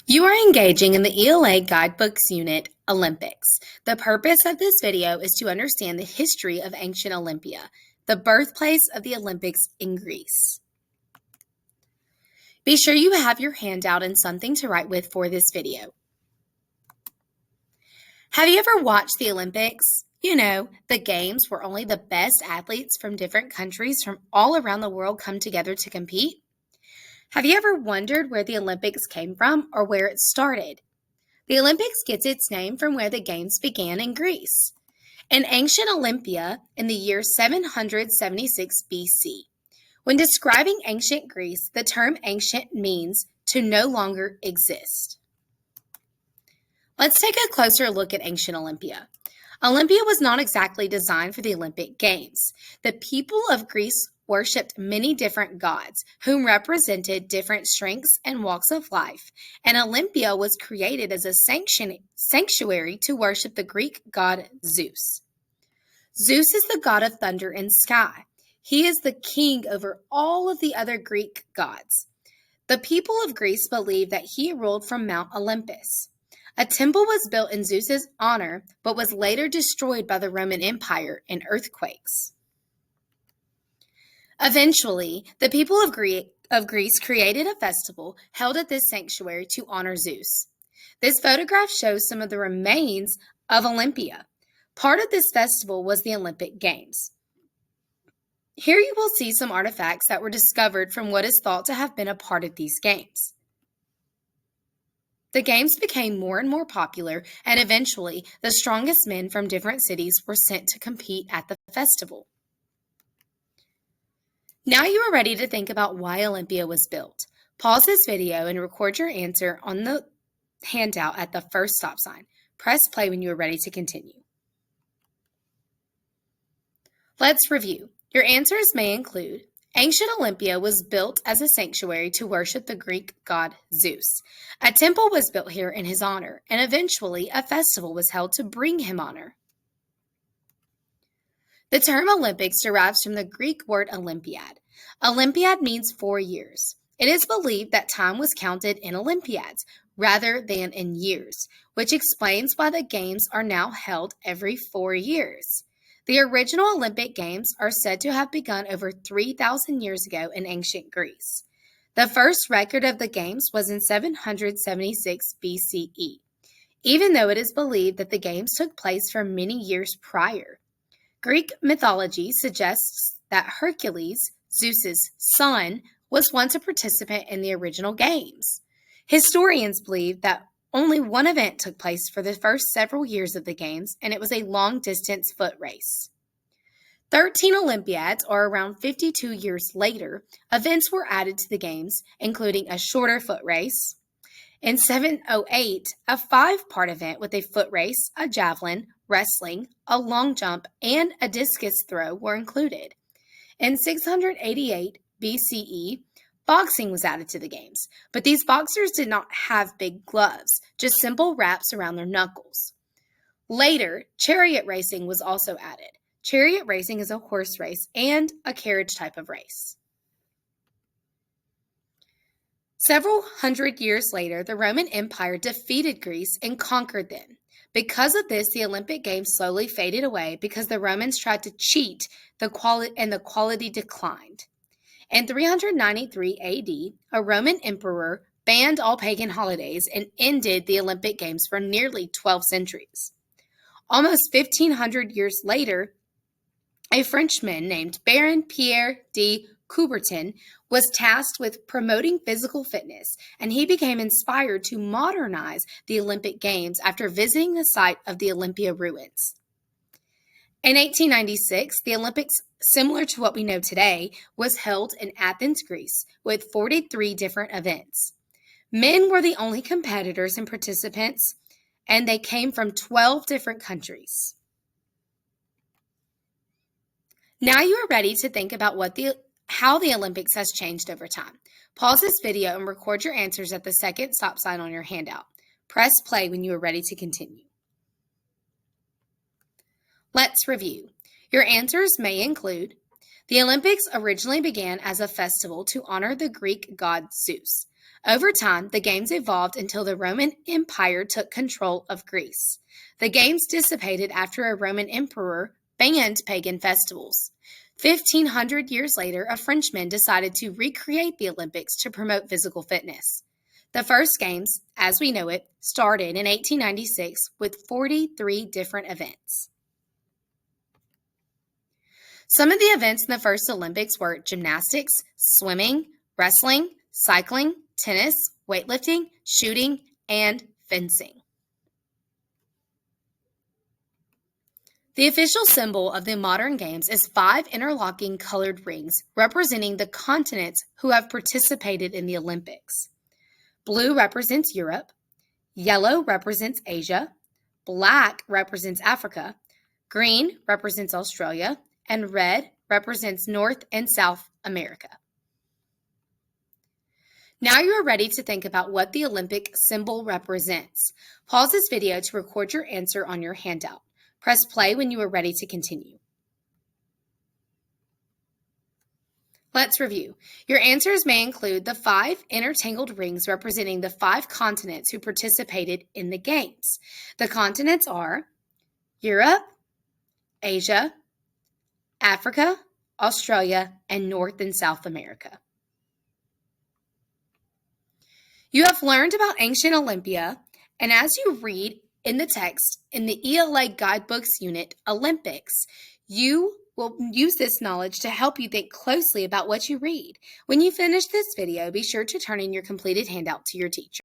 You are engaging in the ELA Guidebooks Unit, Olympics. The purpose of this video is to understand the history of ancient Olympia, the birthplace of the Olympics in Greece. Be sure you have your handout and something to write with for this video. Have you ever watched the Olympics? You know, the games where only the best athletes from different countries from all around the world come together to compete? Have you ever wondered where the Olympics came from or where it started? The Olympics gets its name from where the games began in Greece. In ancient Olympia in the year 776 BC. When describing ancient Greece, the term ancient means to no longer exist. Let's take a closer look at ancient Olympia. Olympia was not exactly designed for the Olympic Games. The people of Greece worshipped many different gods, whom represented different strengths and walks of life, and Olympia was created as a sanctuary to worship the Greek god Zeus. Zeus is the god of thunder and sky. He is the king over all of the other Greek gods. The people of Greece believed that he ruled from Mount Olympus. A temple was built in Zeus's honor, but was later destroyed by the Roman Empire in earthquakes. Eventually, the people of Greece created a festival held at this sanctuary to honor Zeus. This photograph shows some of the remains of Olympia. Part of this festival was the Olympic Games. Here you will see some artifacts that were discovered from what is thought to have been a part of these games. The games became more and more popular, and eventually, the strongest men from different cities were sent to compete at the festival. Now you are ready to think about why Olympia was built. Pause this video and record your answer on the handout at the first stop sign. Press play when you are ready to continue. Let's review. Your answers may include: ancient Olympia was built as a sanctuary to worship the Greek god Zeus. A temple was built here in his honor, and eventually a festival was held to bring him honor. The term Olympics derives from the Greek word Olympiad. Olympiad means 4 years. It is believed that time was counted in Olympiads rather than in years, which explains why the games are now held every 4 years. The original Olympic Games are said to have begun over 3,000 years ago in ancient Greece. The first record of the games was in 776 BCE, even though it is believed that the games took place for many years prior. Greek mythology suggests that Hercules, Zeus's son, was once a participant in the original games. Historians believe that only one event took place for the first several years of the games, and it was a long-distance foot race. 13 Olympiads, or around 52 years later, events were added to the games, including a shorter foot race. In 708, a 5-part event with a foot race, a javelin, wrestling, a long jump, and a discus throw were included. In 688 BCE, boxing was added to the games, but these boxers did not have big gloves, just simple wraps around their knuckles. Later, chariot racing was also added. Chariot racing is a horse race and a carriage type of race. Several hundred years later, the Roman Empire defeated Greece and conquered them. Because of this, the Olympic Games slowly faded away because the Romans tried to cheat the quality declined. In 393 AD, a Roman emperor banned all pagan holidays and ended the Olympic Games for nearly 12 centuries. Almost 1,500 years later, a Frenchman named Baron Pierre de Coubertin was tasked with promoting physical fitness, and he became inspired to modernize the Olympic Games after visiting the site of the Olympia ruins. In 1896, the Olympics, similar to what we know today, was held in Athens, Greece, with 43 different events. Men were the only competitors and participants, and they came from 12 different countries. Now you are ready to think about how the Olympics has changed over time. Pause this video and record your answers at the second stop sign on your handout. Press play when you are ready to continue. Let's review. Your answers may include: the Olympics originally began as a festival to honor the Greek god Zeus. Over time, the games evolved until the Roman Empire took control of Greece. The games dissipated after a Roman emperor banned pagan festivals. 1,500 years later, a Frenchman decided to recreate the Olympics to promote physical fitness. The first games, as we know it, started in 1896 with 43 different events. Some of the events in the first Olympics were gymnastics, swimming, wrestling, cycling, tennis, weightlifting, shooting, and fencing. The official symbol of the modern games is 5 interlocking colored rings representing the continents who have participated in the Olympics. Blue represents Europe, yellow represents Asia, black represents Africa, green represents Australia, and red represents North and South America. Now you are ready to think about what the Olympic symbol represents. Pause this video to record your answer on your handout. Press play when you are ready to continue. Let's review. Your answers may include the 5 intertangled rings representing the 5 continents who participated in the games. The continents are Europe, Asia, Africa, Australia, and North and South America. You have learned about ancient Olympia, and as you read in the text in the ELA Guidebooks Unit, Olympics, you will use this knowledge to help you think closely about what you read. When you finish this video, be sure to turn in your completed handout to your teacher.